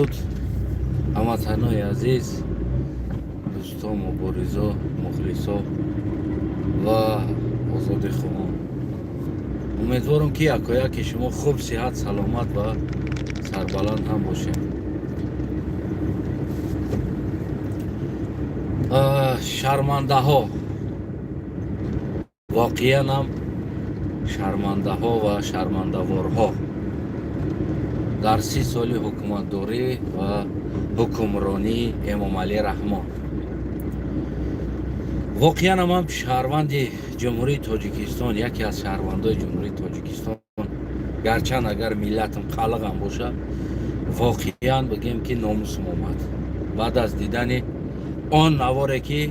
درود هموطنای عزیز، دوستان مبارزا، مخلصا و آزاد خواهان. امیدوارم که یکایک شما خوب، صحت، سلامت و سربلند هم باشین. شرمنده ها، واقعا هم شرمنده ها و شرمنده وارها در 30 سال حکومتداری و حکمرانی امام علی رحمان. واقعا هم شهروند جمهوری تاجیکستان، یکی از شهروندای جمهوری تاجیکستان، گرچند اگر ملتم قلق هم باشه، واقعا بگیم که ناموسم اومد بعد از دیدن آن نواره که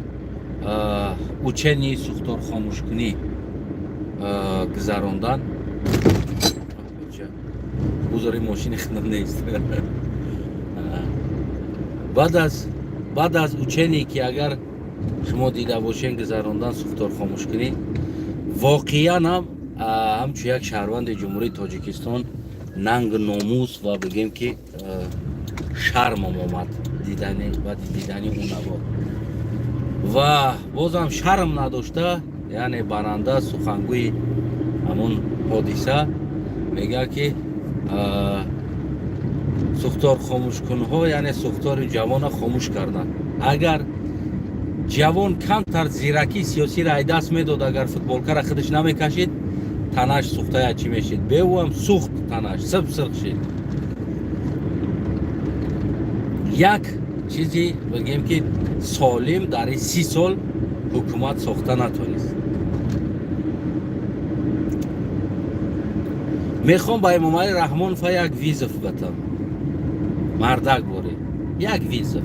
اوچنی سوختار خاموش کنی گذراندن. بزاری ماشین خدم نیست. بعد از اوچنی که اگر شما دیده باشین گذراندن سوختار خاموش کنی، واقعا همچو یک شهروند جمهوری تاجیکستان ننگ ناموس و بگیم که شرم اومد دیدنی اون نوار و بازم شرم نداشته. یعنی برنده سخنگوی همون حادثه میگه که سوختار خاموش کنها یعنی سوختار جوان خاموش کردن. اگر جوان کمتر زیرکی سیاسی را دست میداد، اگر فوتبالکر خودش نمیکشید، تنش سوخته چی میشید؟ به او هم سوخت تنش سرخ شد. یک چیزی بگیم که سالم در 30 سال حکومت ساخته نتونست. میخوام با امام علی رحمان یک ویزف بتم، مردک باره یک ویزف.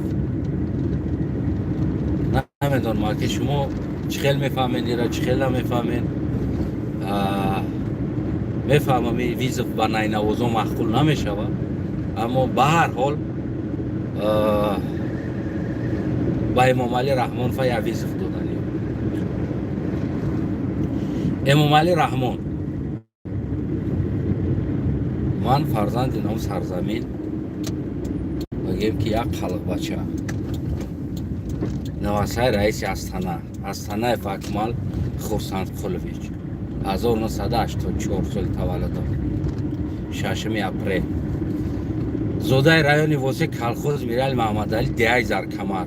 نمیدونم ما که شما چخیل میفهمین ایرا چخیل نمیفهمین. میفهمم این ویزف با نینوازا محقول نمیشوه، اما به هر حال با امام علی رحمان یک ویزف دادنی. امام علی رحمان، من فرزند اینام سرزمین بگیم که یک خلق بچه نواسه رئیس استانه فاکمال خورسند خلویچ 1984 سال تولد، 6 اپریل. زوده رایون واسه کلخوز میرال محمد علی 10,000 کمر.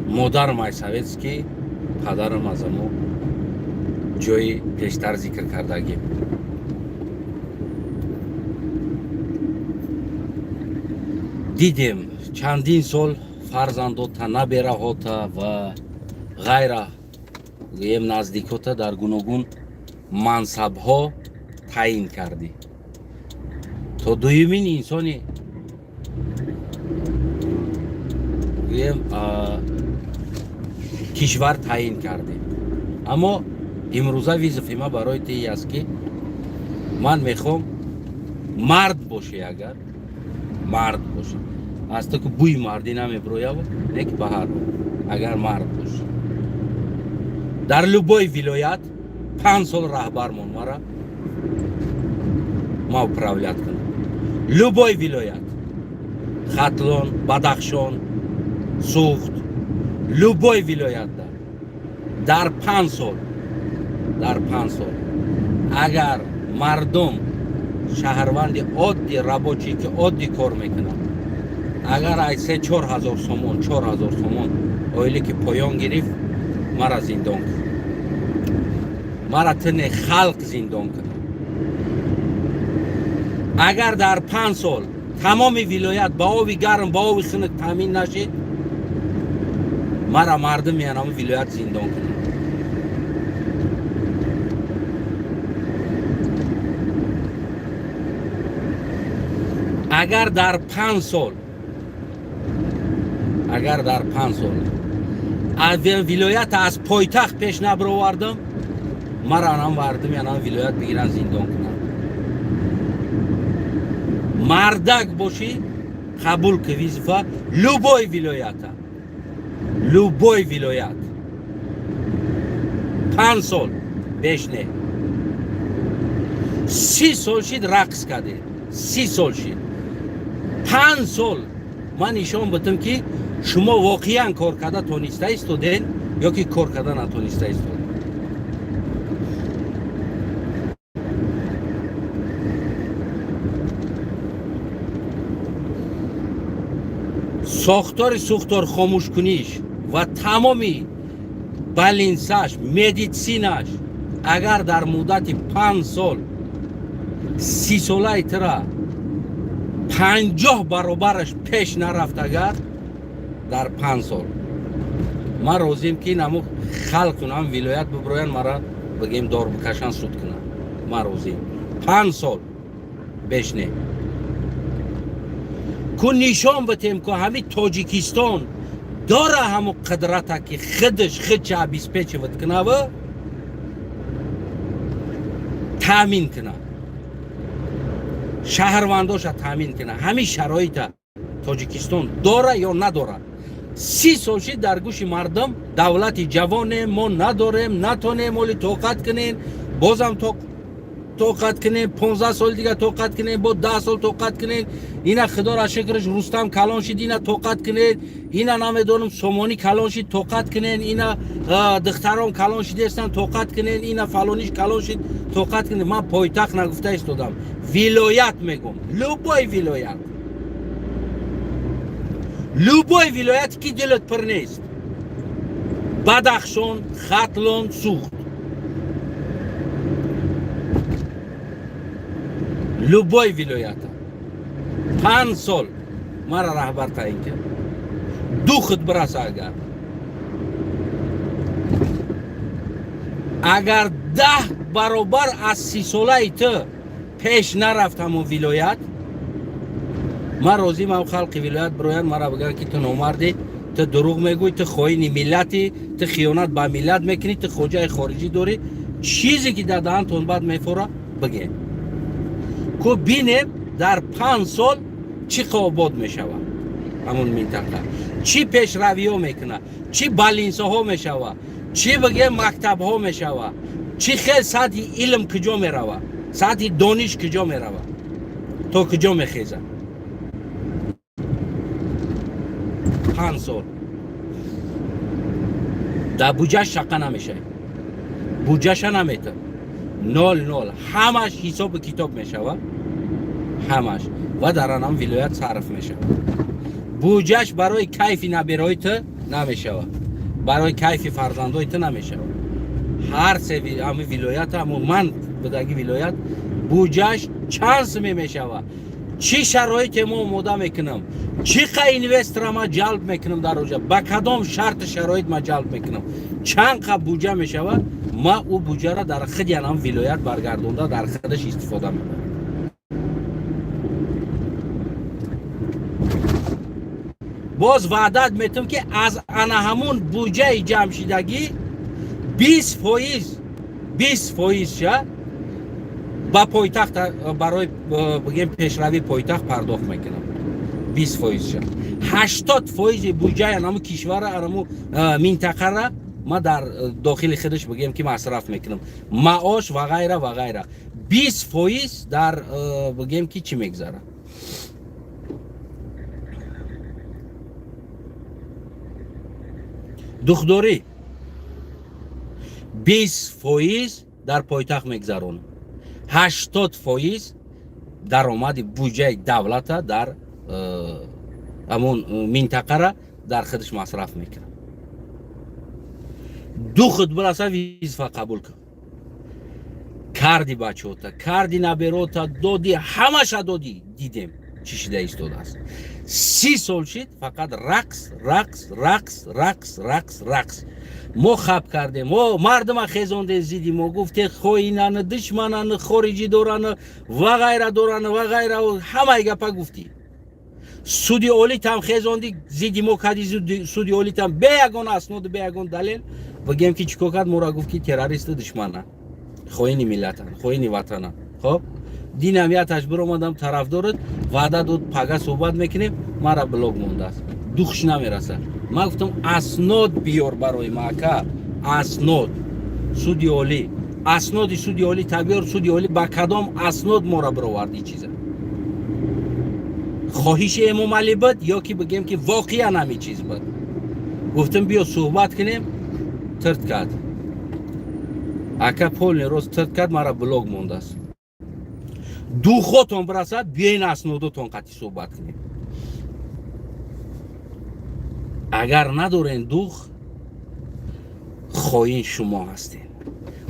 مادر مای سویتسکی، پدرم از امو جای پیشتر ذکر کردگیم. دیدیم چندین سال فرزنداتا نبیره هاتا و غیره گویم نزدیکاتا در گوناگون منصب ها تعیین کردی. تا دویمین انسانی گویم کشور تعیین کرده. اما امروزه وظیفه ما برای تی است که من میخوام مرد باشه. اگر مرد باشه است که بوی مردی نمیبرویه و یک بهار اگر مرد باشه در لوبای ولایت 5 سال رهبر مرا ما اپراولیت کنم. لوبای ولایت، خطلان، بدخشان، سوخت، لوبای ولایت در 5 سال اگر مردم شهروند عادی رباچی که عادی کار میکنن، اگر ایسه 4,000 سومون اویلی که پایان گرفت، مرا زندان کن، مرا تن خلق زندان کن. اگر در 5 سال تمام ولایت با آبی گرم با آبی خنک تامین نشد، مرا مردم میانم ولایت زندان کن. اگر در 5 سال از ولایت از پایتخت پیش نبروردم، مرا هم وردم یعنی ولایت بگیرن زندان کنن. مردک باشی قبول که وظیفه لوبای ولایت 5 سال بیش نه. 30 سال شد رقص کرده، 30 سال شد 5 سال من نشان بدم که شما واقعا کار کرده تونسته ایستادین یا که کار کرده نتونسته ایستادین. ساختار خاموش کنیش و تمامی بالینساش مدیسیناش اگر در مدت 5 سال 30 ساله ترا 50 برابرش پیش نرفت اگر در 5 سال ما روزیم که نمو خلق کنم ولایت ببروین مرا بگیم دار بکشن سود کنم ما روزیم 5 سال بیش نه کن نشان بتیم که همین تاجیکستان داره همو قدرت که خودش بیس پیچ ود کنه و تامین کنه شهرونداش تامین کنه همین شرایط تاجیکستان داره یا نداره 30 سالشی در گوش مردم دولت جوان ما نداریم نتونیم ولی توقت کنین بازم توقت کنین 15 سال دیگه توقت کنین با 10 سال توقت کنین اینا خدا را شکرش رستم کلان شد اینا توقت کنین اینا نمیدونم سومانی کلان شد توقت کنین اینا دخترام کلان شد هستن توقت کنین اینا فلانیش کلان شد توقت کنین. من پایتخت نگفته ایستادم ولایت میگم لوبای ولایت کی دلت پر نیست بدخشان ختلان سوخت لوبای ولایت 5 سال مرا رهبر تعیین کرد دو خود برس اگر 10 برابر از 30 ساله تو پیش نرفت همون ولایت ما روزی ما خلق ولایت بروین مرا بگن که تو نامردی تو دروغ میگوی تو خائن ملتی تو خیانت با ملت میکنی تو خوجه خارجی داری چیزی که در دهنتون بعد میفوره بگین که بینیم در 5 سال چی آباد میشود همون منطقه چی پیشروی ها میکنه چی بالینسه ها میشود چی بگه مکتب ها میشود چی خیلی سطح علم کجا میروه سطح دانش کجا میروه تو کجا میخیزه 5 سال در بودجه شقه نمیشه بودجهش نمیته 0 همش حساب کتاب میشود همش و در آن هم ولایت صرف میشه بودجهش برای کیف نبیرایت نمیشود برای کیف فرزندایت نمیشه هر سه همه ولایت همون من بدگی ولایت بودجهش چند سمی میشود چی شرایط ما آماده میکنم چی اینوستر ما جلب میکنم در اونجا با کدام شرط شرایط ما جلب میکنم چند قبل بودجه میشود ما او بودجه را در خود هم ولایت برگردونده در خودش استفاده میکنم باز وعدت میتونم که از انا همون بودجه جمشیدگی 20% شه با پایتخت برای بگیم پیشروی پایتخت پرداخت میکنم 20% شه 80% بودجه همون کشور همون منطقه را ما در داخل خودش بگیم که مصرف میکنم معاش و غیره و غیره 20% در بگیم که چی میگذره دختوری 20% در پایتخت میگذرون 80% درآمد بودجه دولت در همون منطقه را در خودش مصرف میکنه دو خود براسه ویزفا قبول کن کردی بچه ها تا کردی نبیرو تا دادی همه شا دادی دیدیم چی شده ایستاده است 30 سال شد فقط رقص ما خب کردیم ما مردم خیزانده زیدیم ما گفته خوینان دشمنان خارجی دوران و غیره و همه گپا گفتی سودی اولی تام خیزاندی زیدی ما کدی سودی اولی تام به یگان اسناد به یگان دلیل بگیم که چیکار کرد مورا گفت که تروریست دشمنه خوین ملتن خوین وطنن خب دینامیتش برام آدم طرفدارت وعده داد پگه صحبت میکنیم مرا بلاگ مونده است دوخش نمیرسه ما گفتم اسناد بیار برای مکه اسناد سودی اولی اسناد سودی اولی تبیار سودی اولی با کدام اسناد ما را برآوردی چیزه خواهش امام علی بود یا که بگیم که واقعا همین چیز بود. گفتم بیا صحبت کنیم. ترد کرد. اکا پول روز ترد کرد مرا بلاگ مونده است. دو خودتون برسد بیاین اسنادتون قطعی صحبت کنیم. اگر ندارین دوخ خواهین شما هستین.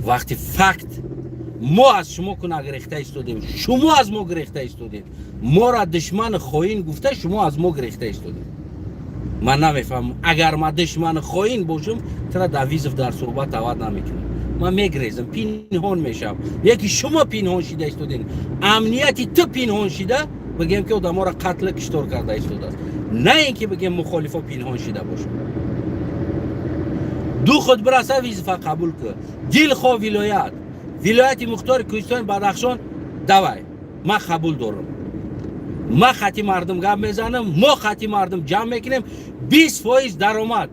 وقتی فکت ما از شما کنه گرفته ایستادیم، شما از ما گرفته ایستادین، ما را دشمن خواهین گفته شما از ما گرفته ایستادین. من نمیفهمم اگر ما دشمن خواهین باشم چرا دویزف در صحبت عوض نمیکنم. من میگریزم پینهان میشم. یکی شما پینهان شده ایستادین، امنیتی تو پینهان شده بگیم که آدم را قتل کشتار کرده ایستاده است، نه اینکه بگیم مخالفا پینهان شده باشه. دو خود برسه وظیفه قبول که دل خواه ولایت مختار کوهستان بدخشان دوای ما قبول دارم. ما خطی مردم گپ میزنم، ما خطی مردم جمع میکنیم. 20% درآمد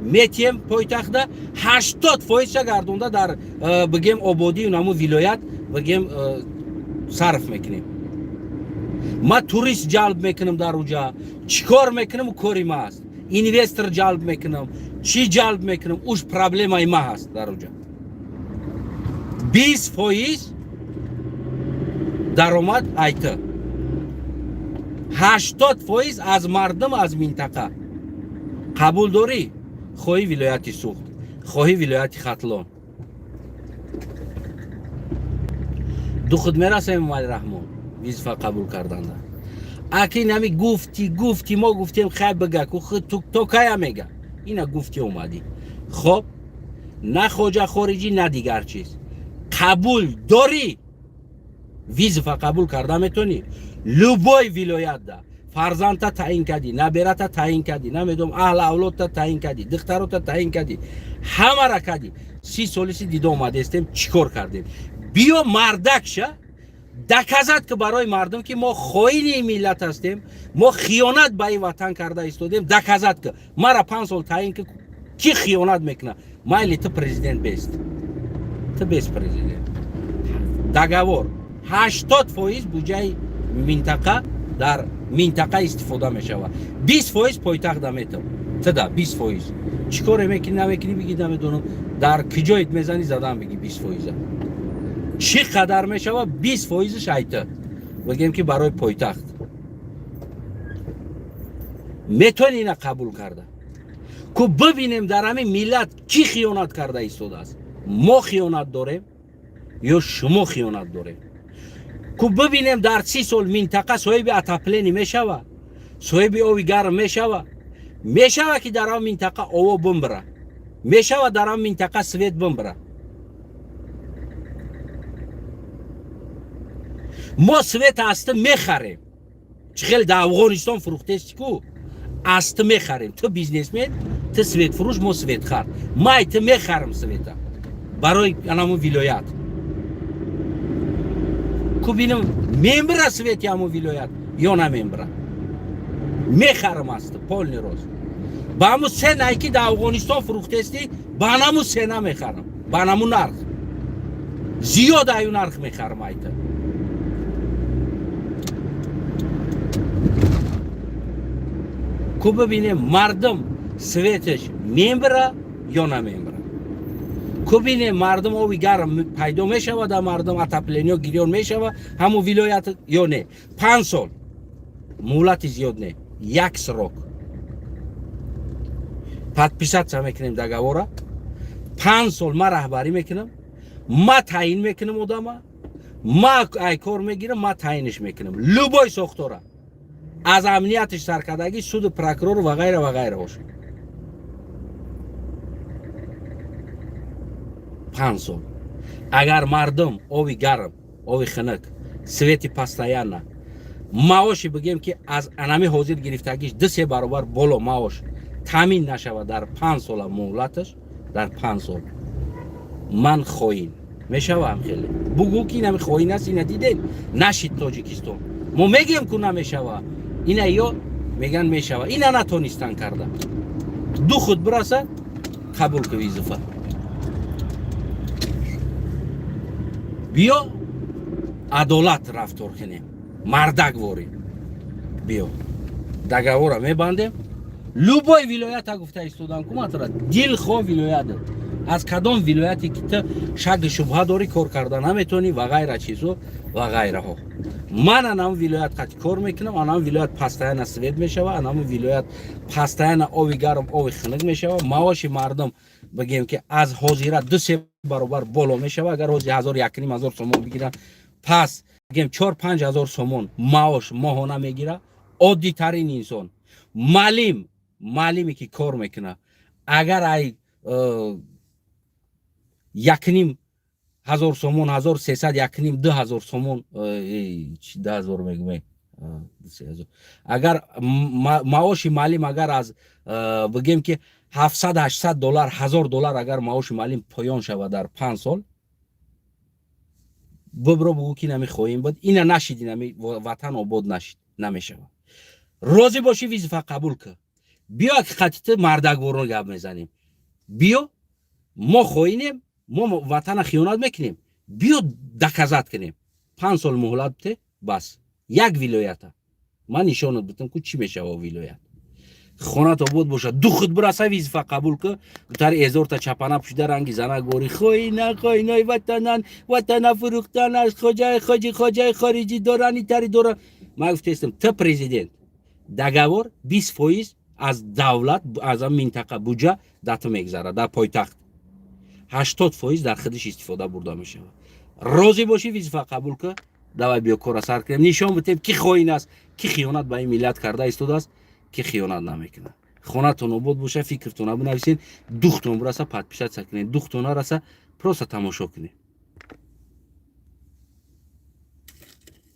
میتیم پایتخت 80% گردونده در بگیم آبادی و نمو ولایت بگیم صرف میکنیم. ما توریست جلب میکنم در اونجا. چیکار میکنم کاری ما است. اینوستر جلب میکنم، چی جلب میکنم اوش پرابلم ما هست در اونجا. 20% درآمد ایته، 80% از مردم از منطقه. قبول داری؟ خواهی ولایت سوخت، خواهی ولایت ختلان. دو خود میرسه امام رحمان وظیفه قبول کردن. اکی نمی گفتی ما گفتیم خیلی بگه که تو که میگه اینا گفتی اومدی. خب نه خواجه خارجی نه دیگر چیز قبول داری؟ وظیفه قبول کرده میتونی. لوبای ولایت ده فرزند تعیین کردی، نبرت تعیین کردی، نمیدونم اهل اولاد تعیین کردی، دخترات تعیین کردی، همه را کردی. 30 سالیسی دیده اومده استیم چیکار کردیم؟ بیا مردک شه دکزد که برای مردم که ما خائن ملت هستیم، ما خیانت به این وطن کرده ایستادیم. دکزد که مرا 5 سال تعیین که کی خیانت میکنه؟ مایلی تو پرزیدنت بیست، تو بیست پرزیدنت. دگوار 80% بودجه منطقه در منطقه استفاده میشود. 20% پایتخت میتم. تدا 20% چیکار میکنی نمیکنی بگید نمیدونم. در کجایت میزنی زدن بگی 20%. چی قدر میشود 20% شایته بگیم که برای پایتخت میتونی اینا قبول کرده که ببینیم در همین ملت کی خیانت کرده ایستاده است. ما خیانت داریم یا شما خیانت داریم؟ که ببینیم در 30 سال منطقه صاحب اتاپلینی میشود، صاحب آبی گرم میشود که در آن منطقه آوا بمبره، میشود در آن منطقه سویت بمبره. ما سویت هسته میخریم. خیلی در افغانستان فروخته است که هسته میخریم. تو بیزنسمن، تو سویت فروش، ما سویت خر. ما ایت میخرم سویت برای انامو ولایت که بینم ممبر سویت یا امو ولایت یا نه ممبر میخرم هسته پول نیروز. با همون سه نایکی در افغانستان فروخته استی با همون سه نمیخرم، با همون نرخ زیاد ایو نرخ میخرم ایت. که ببینیم مردم سویتش ممبره یا نه ممبره. که ببینیم مردم آبی گرم پیدا میشود، در مردم اتاپلینی ها گریان میشود همون ولایت یا نه. 5 سال مولت زیاد نه، 1 سراک پدپیست چه میکنیم دگواره. 5 سال ما رهبری میکنم، ما تعیین میکنم آدم، ما ای کار میگیرم، ما تعیینش میکنم. لوبای ساختاره از امنیتش سرکردگی سود پرکرور و غیره و غیره باشه. 5 سال اگر مردم آبی گرم، آبی خنک، سویت پستایانه معاشی بگیم که از انمی حاضر گرفتگیش 2-3 برابر بالا معاش تامین نشود در 5 سال مهلتش، در 5 سال من خواهیم میشوم. خیلی بگو که اینمی خواهیم است. اینا دیدین نشید تاجیکستان ما میگیم که نمیشوه، اینا یا میگن میشوه. اینا نتونستن کرده. دو خود برسه قبول که وظیفه. بیا عدالت رفتار کنیم، مردک واریم. بیو دگاورا میبندیم لوبای ولایت ها گفته ایستادم کمات را دل خو ولایت از کدام ولایتی که تو شک شبهه داری کار کردن نمیتونی و غیره چیزو و غیره ها من انام ولایت قد کار میکنم انام ولایت پستایان سوید میشوه انام ولایت پستایان آوی گرم آوی خنک میشوه معاش مردم بگیم که از حاضره 2-3 برابر بالا میشوه اگر حاضر 1000 سومون بگیرن پس بگیم 4-5 هزار سومون معاش ماهانه میگیره عادی ترین انسان معلمی که کار میکنه اگر ای 1,500 سومون 1300 1,500 2000 سومون 10,000 میگم اگر معاش معلم اگر از بگیم که 700-800 دلار 1000 دلار اگر معاش معلم پایان شود در 5 سال ببرو بگو که نمیخواهیم بود اینا نشیدی وطن آباد نشید نمیشه راضی باشی وظیفه قبول که بیا که خطیت مردگورون گپ میزنیم بیا ما خواهیم ما وطن خیانت میکنیم بیا دکزت کنیم 5 سال مهلت بده بس یک ولایت من نشانت بدم که چی میشه با ولایت خونت آباد باشه دو خود برسه وظیفه قبول که در 1000 تا چپانه پشیده رنگی زنه گوری خوی نه وطن فروختن از خواجه خارجی دارن تری دارن ما گفتم تو پرزیدنت دگاور 20% از دولت از منطقه بودجه دات میگذره در پایتخت 80% در خودش استفاده برده میشه راضی باشی وظیفه قبول که دوای بیا کار سر کنیم نشان بدیم کی خائن است کی خیانت به این ملت کرده ایستاده است کی خیانت نمیکنه خونتون آباد باشه فکرتون بنویسین دختون برسه پد پیشت سکنین دختونا رسه پروسه تماشا کنین